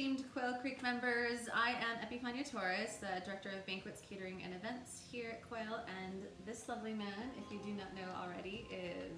esteemed Quail Creek members. I am Epifania, the Director of Banquets, Catering, and Events here at Quail, and this lovely man, if you do not know already, is...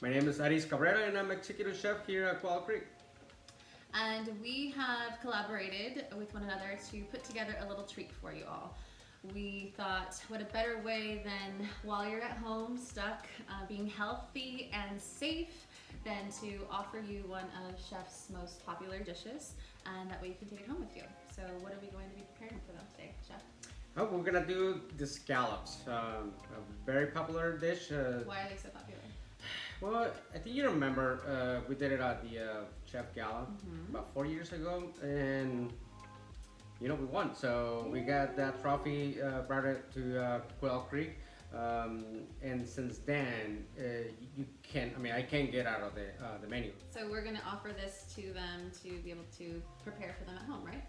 My name is Aris Cabrera, and I'm Executive Chef here at Quail Creek. And we have collaborated with one another to put together a little treat for you all. We thought, what a better way than while you're at home, stuck, being healthy and safe, than to offer you one of Chef's most popular dishes, and that way you can take it home with you. So what are we going to be preparing for them today, Chef? Oh, we're gonna do the scallops, a very popular dish. Why are they so popular? Well, I think you remember we did it at the Chef Gala about 4 years ago, and you know we won. So we got that trophy, brought it to Quail Creek, and since then I can't get out of the menu. So we're gonna offer this to them to be able to prepare for them at home, right?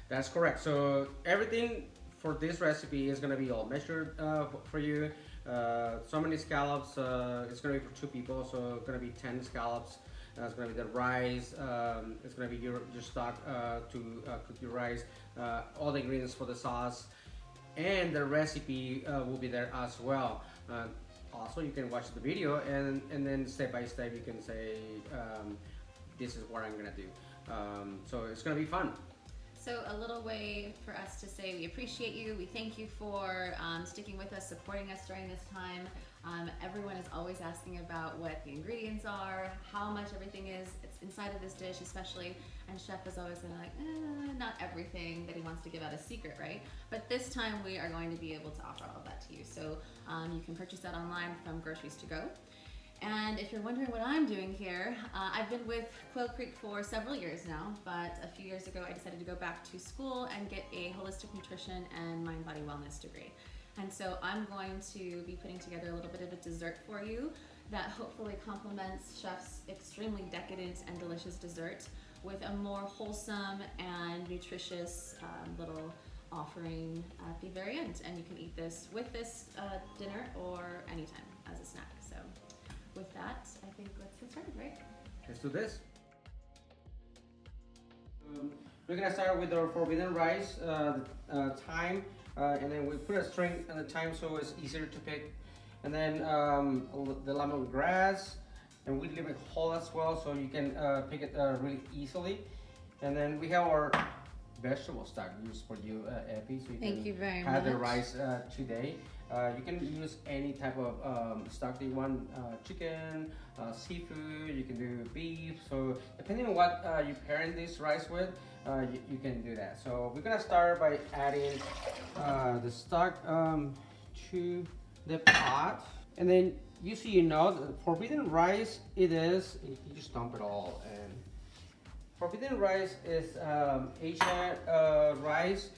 That's correct. So everything for this recipe is gonna be all measured for you. So many scallops. It's gonna be for 2 people, so it's gonna be 10 scallops. It's gonna be the rice. It's gonna be your stock to cook your rice. All the ingredients for the sauce, and the recipe will be there as well. Also, you can watch the video, and then step by step you can say, this is what I'm gonna do. So it's gonna be fun. So a little way for us to say we appreciate you, we thank you for sticking with us, supporting us during this time. Everyone is always asking about what the ingredients are, how much everything is. It's inside of this dish especially, and Chef is always gonna not everything that he wants to give out a secret, right? But this time we are going to be able to offer all of that to you. So you can purchase that online from Groceries to Go. And if you're wondering what I'm doing here, I've been with Quail Creek for several years now, but a few years ago I decided to go back to school and get a holistic nutrition and mind-body wellness degree. And so I'm going to be putting together a little bit of a dessert for you that hopefully complements Chef's extremely decadent and delicious dessert with a more wholesome and nutritious little offering at the very end. And you can eat this with this dinner or anytime as a snack. So with that, I think let's get started, right? Let's do this. We're gonna start with our forbidden rice, thyme, and then we put a string on the thyme so it's easier to pick. And then the lemongrass, and we leave it whole as well so you can pick it really easily. And then we have our vegetable stock used for you, Epi, so Thank you very have much. the rice today. You can use any type of stock that you want, chicken, seafood, you can do beef. So depending on what you pairing this rice with, you can do that. So we're gonna start by adding the stock to the pot. And then the forbidden rice, you just dump it all in. Forbidden rice is Asian rice.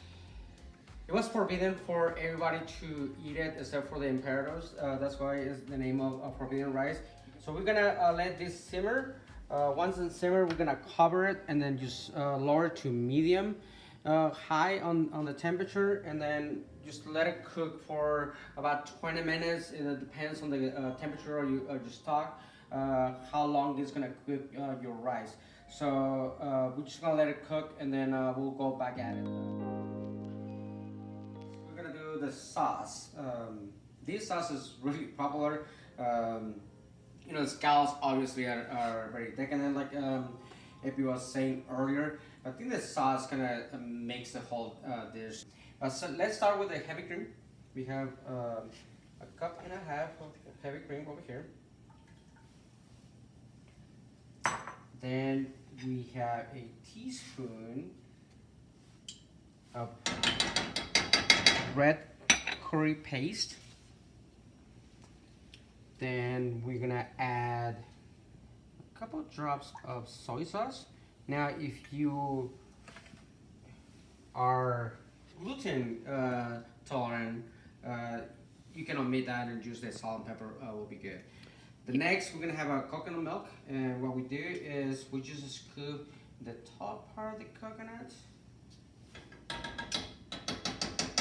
It was forbidden for everybody to eat it except for the emperators. That's why it's the name of forbidden rice. So we're gonna let this simmer. Once it's simmered, we're gonna cover it and then just lower it to medium high on the temperature, and then just let it cook for about 20 minutes. It depends on the temperature of your stock, how long it's gonna cook your rice. So we're just gonna let it cook, and then we'll go back at it. We're gonna do the sauce. This sauce is really popular. The scallops obviously are very decadent, like Epi was saying earlier. I think the sauce kind of makes the whole dish. So let's start with the heavy cream. We have a 1.5 cups of heavy cream over here. Then we have a teaspoon of red curry paste. Then we're gonna add a couple drops of soy sauce. Now, if you are gluten tolerant, you can omit that and just the salt and pepper will be good. The next, we're gonna have a coconut milk, and what we do is we just scoop the top part of the coconut.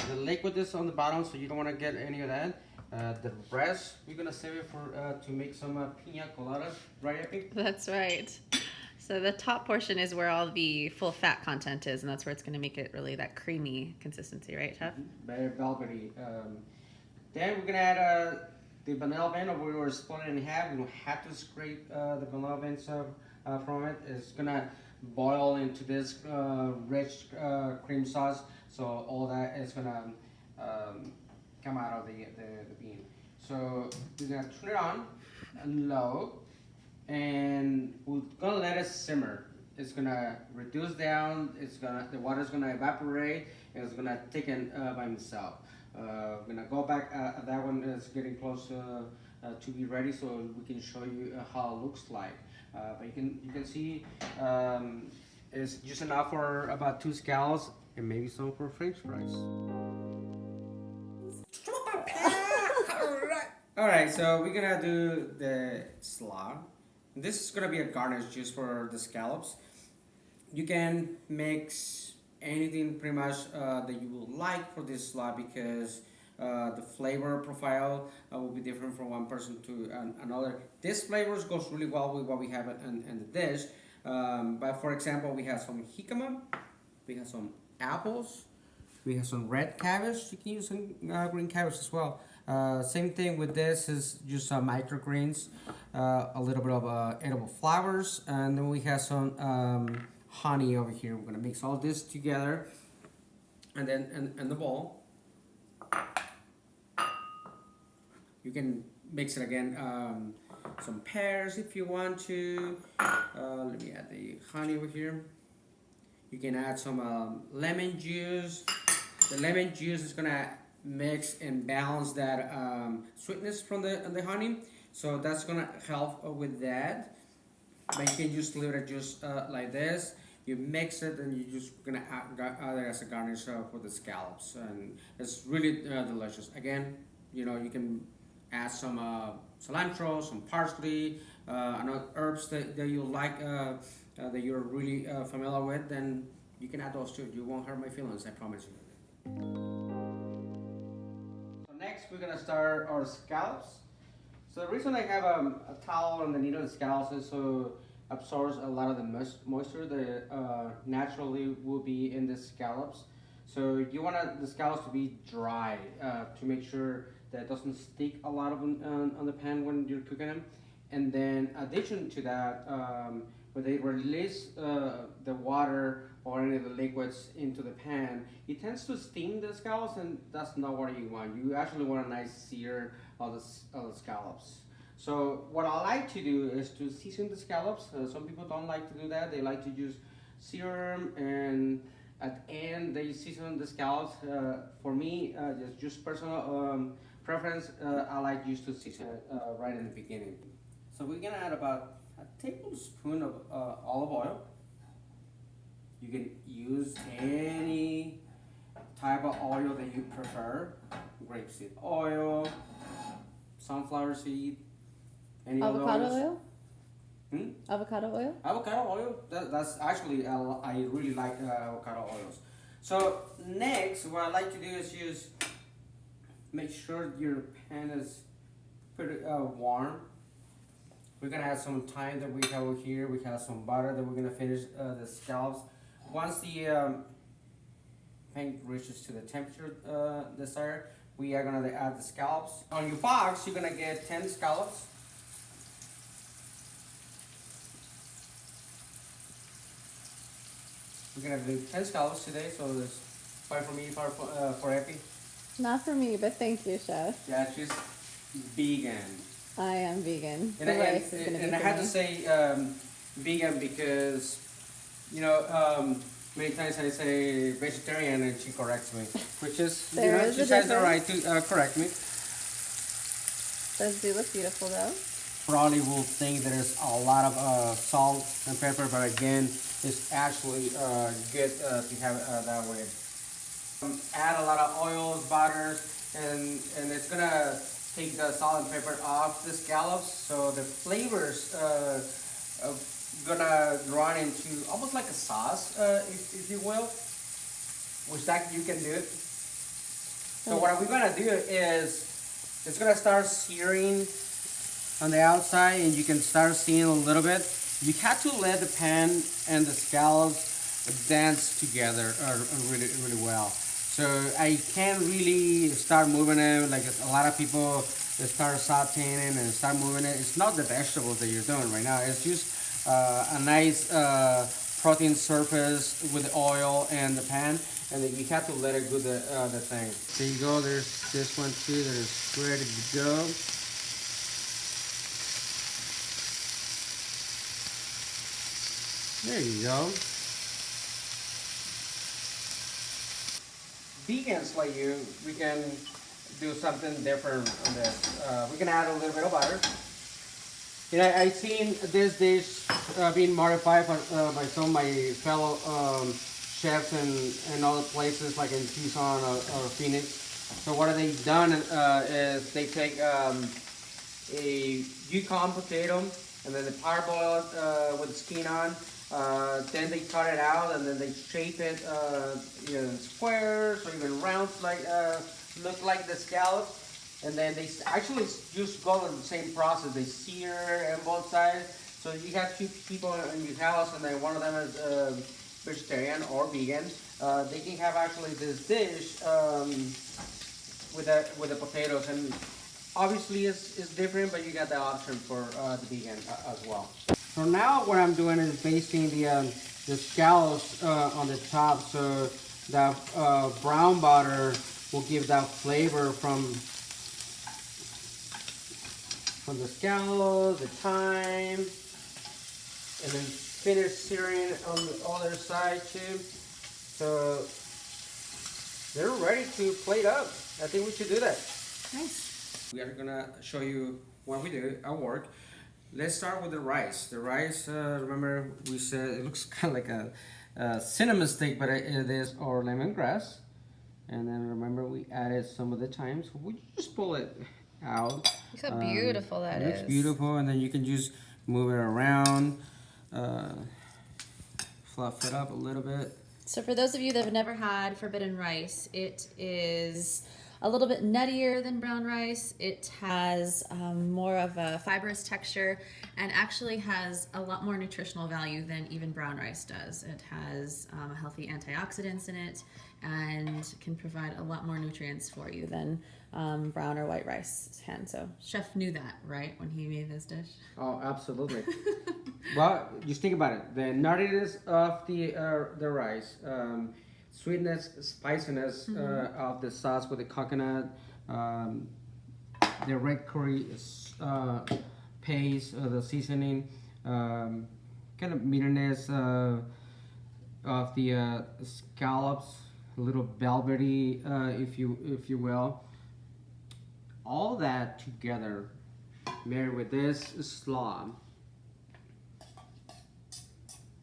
The liquid is on the bottom, so you don't want to get any of that. The rest, we're gonna save it for to make some pina colada, right, Epi? That's right. So the top portion is where all the full fat content is, and that's where it's going to make it really that creamy consistency, right, Chef? Very velvety. Then we're gonna add the vanilla bean, or we were split it in half. We don't have to scrape the vanilla beans from it. It's gonna boil into this rich cream sauce. So all that is gonna come out of the bean. So we're gonna turn it on low, and we're gonna let it simmer. It's gonna reduce down. The water's gonna evaporate, and it's gonna thicken by itself. We're gonna go back. That one is getting close to be ready, so we can show you how it looks like. But you can see it's just enough for about 2 scallops and maybe some for French fries. Alright, so we're gonna do the slaw. This is gonna be a garnish just for the scallops. You can mix anything pretty much that you would like for this slaw, because the flavor profile will be different from one person to another. This flavors goes really well with what we have in the dish. But for example, we have some jicama, we have some apples, we have some red cabbage. You can use some green cabbage as well. Same thing with this is just microgreens, a little bit of edible flowers, and then we have some honey over here. We're gonna mix all this together, and then in the bowl, you can mix it again. Some pears if you want to. Let me add the honey over here. You can add some lemon juice. The lemon juice is gonna mix and balance that sweetness from the honey, so that's gonna help with that. But you can just leave it just like this. You mix it, and you're just gonna add it as a garnish for the scallops, and it's really delicious. Again, you know, you can add some cilantro, some parsley, and herbs that you like, that you're really familiar with. Then you can add those too. You won't hurt my feelings, I promise you. So next, we're gonna start our scallops. So the reason I have a towel underneath of the scallops is so absorbs a lot of the moisture that naturally will be in the scallops. So you want the scallops to be dry to make sure that it doesn't stick a lot of on the pan when you're cooking them. And then addition to that, when they release the water or any of the liquids into the pan, it tends to steam the scallops, and that's not what you want. You actually want a nice sear of the scallops. So what I like to do is to season the scallops. Some people don't like to do that. They like to just sear them, and at the end they season the scallops. For me, just personal preference, I like just to season it right in the beginning. So we're gonna add about a tablespoon of olive oil. You can use any type of oil that you prefer. Grapeseed oil, sunflower seed, any Avocado oils. oil? Avocado oil? Avocado oil, that's actually, I really like avocado oils. So next, what I like to do is just make sure your pan is pretty warm. We're gonna add some thyme that we have over here. We have some butter that we're gonna finish the scallops. Once the pan reaches to the temperature desired, we are gonna add the scallops. On your box, you're gonna get 10 scallops. We're gonna do 10 scallops today, so there's 5 for me, 5 for Epi. Not for me, but thank you, Chef. Yeah, she's vegan. I am vegan. And, I had to say vegan because, you know, many times I say vegetarian and she corrects me, which is, you know, she has the right to correct me. Those do look beautiful though. Probably will think there's a lot of salt and pepper, but again, it's actually good to have it that way. Add a lot of oils, butters, and it's gonna take the salt and pepper off the scallops, so the flavors gonna run into almost like a sauce, if you will, which that you can do. So what we're gonna do is it's gonna start searing on the outside, and you can start seeing a little bit. you have to let the pan and the scallops dance together really, really well. So I can't really start moving it like a lot of people start sauteing and start moving it. It's not the vegetables that you're doing right now. It's just a nice protein surface with the oil and the pan, and then you have to let it do the thing. There you go. There's this one too that is ready to go. There you go. Vegans like you, we can do something different on this. We can add a little bit of butter. You know, I've seen this dish being modified by some of my fellow chefs in other places like in Tucson or Phoenix. So what they've done is they take a Yukon potato and then they parboil it with the skin on. Then they cut it out and then they shape it in squares or even rounds like look like the scallops. And then they actually just go through the same process. They sear on both sides. So you have two people in your house, and then one of them is vegetarian or vegan. They can have actually this dish with the potatoes, and obviously it's different, but you got the option for the vegan as well. So now what I'm doing is basting the scallops on the top, so that brown butter will give that flavor from the scallops, the thyme, and then finish searing on the other side too. So they're ready to plate up. I think we should do that. Nice. We are gonna show you what we do at work. Let's start with the rice. The rice, remember we said it looks kind of like a cinnamon stick, but it is our lemongrass. And then remember we added some of the thyme, so we just pull it out. Look how beautiful that is. It looks beautiful, and then you can just move it around, fluff it up a little bit. So for those of you that have never had forbidden rice, it is a little bit nuttier than brown rice. It has more of a fibrous texture and actually has a lot more nutritional value than even brown rice does. It has healthy antioxidants in it and can provide a lot more nutrients for you than brown or white rice can. So chef knew that, right, when he made this dish? Oh, absolutely. Well, just think about it. The nuttiness of the rice, sweetness, spiciness of the sauce with the coconut, the red curry paste, the seasoning, kind of bitterness of the scallops, a little velvety, if you will. All that together, married with this slaw.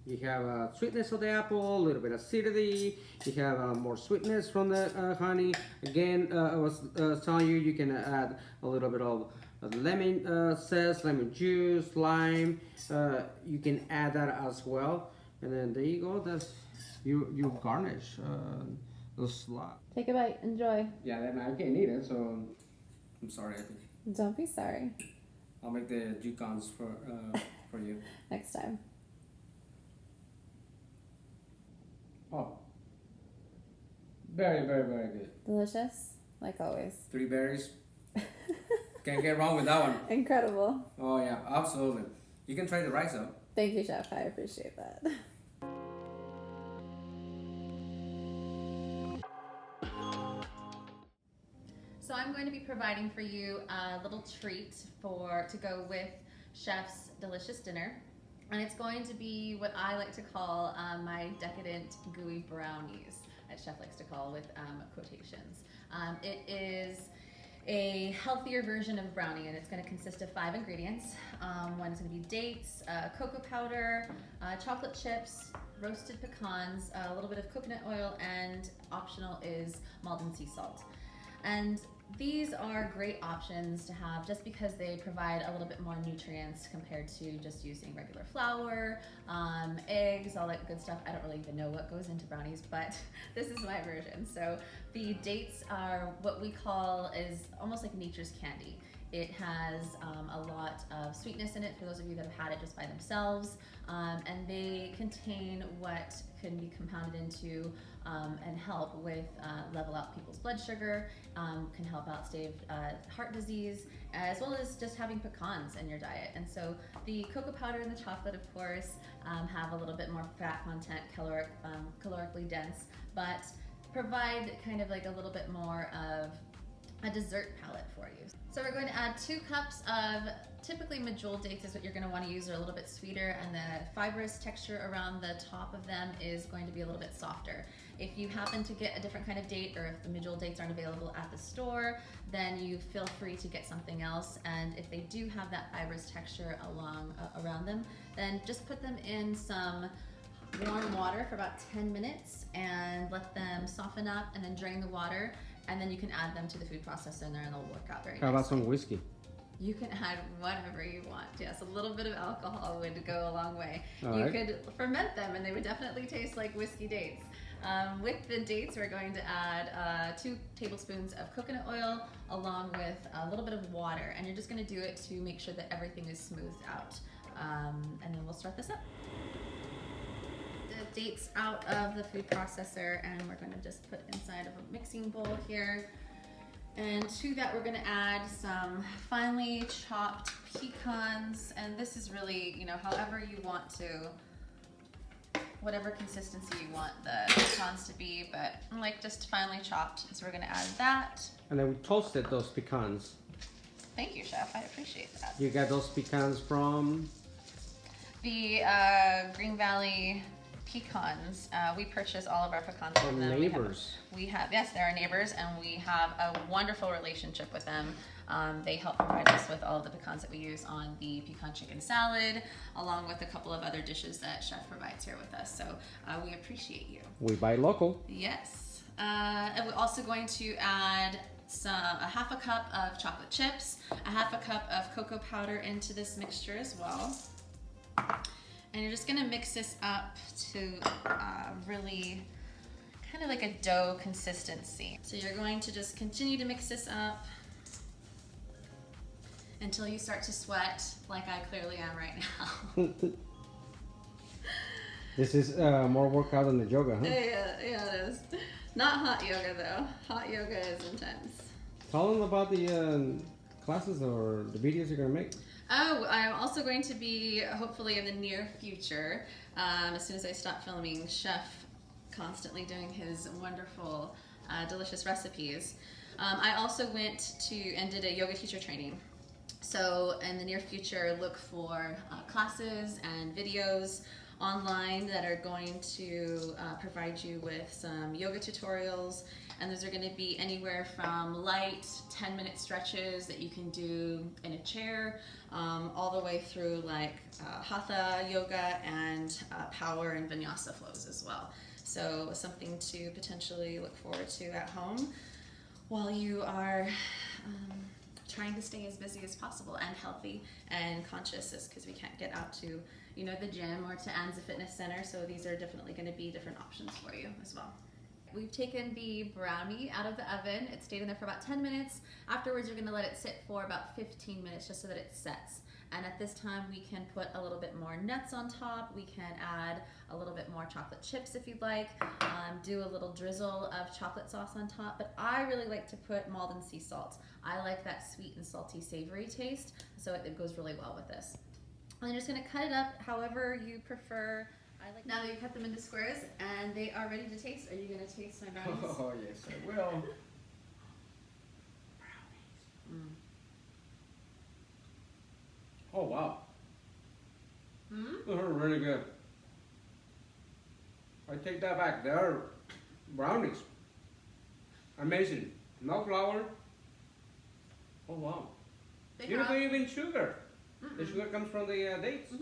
You have sweetness of the apple, a little bit of acidity. You have more sweetness from the honey. Again, I was telling you, you can add a little bit of lemon zest, lemon juice, lime. You can add that as well. And then there you go. That's you garnish the slaw. Take a bite. Enjoy. Yeah, then I can't eat it, so I'm sorry. I think Don't be sorry. I'll make the Yukons for you. Next time. Oh, very, very, very good. Delicious, like always. 3 berries. Can't get wrong with that one. Incredible. Oh yeah, absolutely. You can try the rice though. Thank you, Chef. I appreciate that. So I'm going to be providing for you a little treat to go with Chef's delicious dinner. And it's going to be what I like to call my decadent gooey brownies, as Chef likes to call with quotations. It is a healthier version of brownie, and it's going to consist of 5 ingredients. One is going to be dates, cocoa powder, chocolate chips, roasted pecans, a little bit of coconut oil, and optional is Maldon sea salt. And these are great options to have just because they provide a little bit more nutrients compared to just using regular flour, eggs, all that good stuff. I don't really even know what goes into brownies, but this is my version. So the dates are what we call is almost like nature's candy. It has a lot of sweetness in it for those of you that have had it just by themselves. And they contain what can be compounded into and help with level out people's blood sugar, can help out stave heart disease, as well as just having pecans in your diet. And so the cocoa powder and the chocolate, of course, have a little bit more fat content, calorically dense, but provide kind of like a little bit more of a dessert palette for you. So we're going to add 2 cups of, typically medjool dates is what you're going to want to use. They're a little bit sweeter, and the fibrous texture around the top of them is going to be a little bit softer. If you happen to get a different kind of date, or if the medjool dates aren't available at the store, then you feel free to get something else. And if they do have that fibrous texture around them, then just put them in some warm water for about 10 minutes and let them soften up, and then drain the water, and then you can add them to the food processor in there and they'll work out very nicely. How about some whiskey? You can add whatever you want. Yes, a little bit of alcohol would go a long way. All you right. could ferment them and they would definitely taste like whiskey dates. With the dates, we're going to add 2 tablespoons of coconut oil along with a little bit of water, and you're just going to do it to make sure that everything is smoothed out. And then we'll start this up. The dates out of the food processor, and we're going to just put inside of a mixing bowl here. And to that, we're going to add some finely chopped pecans, and this is really, you know, however you want to, whatever consistency you want the pecans to be, but like just finely chopped. So we're going to add that. And then we toasted those pecans. Thank you, Chef. I appreciate that. You got those pecans from? The Green Valley pecans. We purchase all of our pecans from them. Neighbors. We have, yes, they're our neighbors, and we have a wonderful relationship with them. They help provide us with all of the pecans that we use on the pecan chicken salad, along with a couple of other dishes that Chef provides here with us. So we appreciate you. We buy local. Yes. And we're also going to add a half a cup of chocolate chips, a half a cup of cocoa powder into this mixture as well. And you're just gonna mix this up to really kind of like a dough consistency. So you're going to just continue to mix this up until you start to sweat like I clearly am right now. This is more workout than the yoga, huh? Yeah, it is. Not hot yoga though. Hot yoga is intense. Tell them about the classes or the videos you're gonna make. Oh, I'm also going to be, hopefully in the near future, as soon as I stop filming, Chef constantly doing his wonderful, delicious recipes. I also went to and did a yoga teacher training. So in the near future, look for classes and videos online that are going to provide you with some yoga tutorials, and those are going to be anywhere from light 10-minute stretches that you can do in a chair, all the way through like hatha yoga and power and vinyasa flows as well. So something to potentially look forward to at home while you are trying to stay as busy as possible and healthy and conscious, because we can't get out to, you know, the gym or to Anza Fitness Center. So these are definitely going to be different options for you as well. We've taken the brownie out of the oven. It stayed in there for about 10 minutes. Afterwards, you're going to let it sit for about 15 minutes just so that it sets. And at this time, we can put a little bit more nuts on top. We can add a little bit more chocolate chips if you'd like. Do a little drizzle of chocolate sauce on top. But I really like to put Malden sea salt. I like that sweet and salty savory taste, so it goes really well with this. And you're just going to cut it up however you prefer. Now that you cut them into squares and they are ready to taste, are you going to taste my brownies? Oh, yes, I will. Brownies. Oh, wow. Those are really good. I take that back. They're brownies. Amazing. No flour. Oh, wow. You don't put even sugar. The sugar comes from the dates.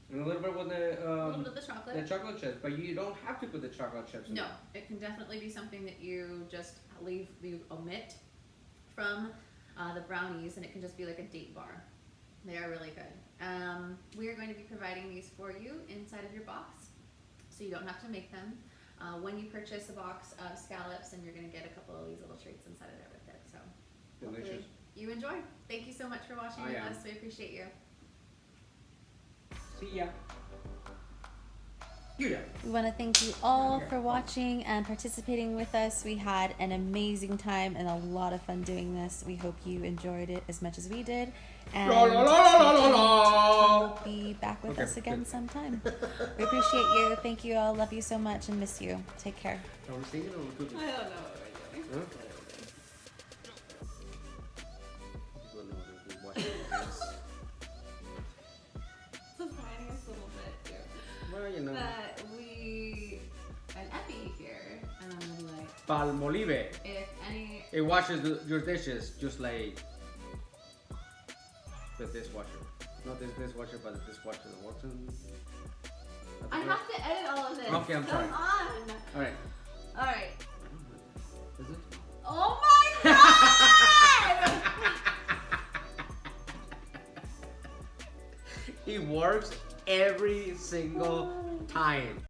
And a little bit with a little bit of the chocolate chips, but you don't have to put the chocolate chips in. No, it can definitely be something that you just omit from the brownies, and it can just be like a date bar. They are really good. We are going to be providing these for you inside of your box, so you don't have to make them. When you purchase a box of scallops, and you're going to get a couple of these little treats inside of there with it. So Delicious. you enjoy. Thank you so much for watching with us. We appreciate you. See ya. Yeah. We want to thank you all for watching and participating with us. We had an amazing time and a lot of fun doing this. We hope you enjoyed it as much as we did. And you'll be back with us again sometime. We appreciate you. Thank you all. Love you so much and miss you. Take care. Are we singing or we're cooking? I don't know what we're doing. Huh? Surprising us a little bit here. Well, you know. That we an Epi here, and I'm gonna be like, Palmolive. if any. It washes your dishes just like the dishwasher. Not this dishwasher, but the dishwasher that works in. I have to edit all of this. Okay, I'm sorry. Come on. Alright. Alright. Is it? Oh my god! It works every single time.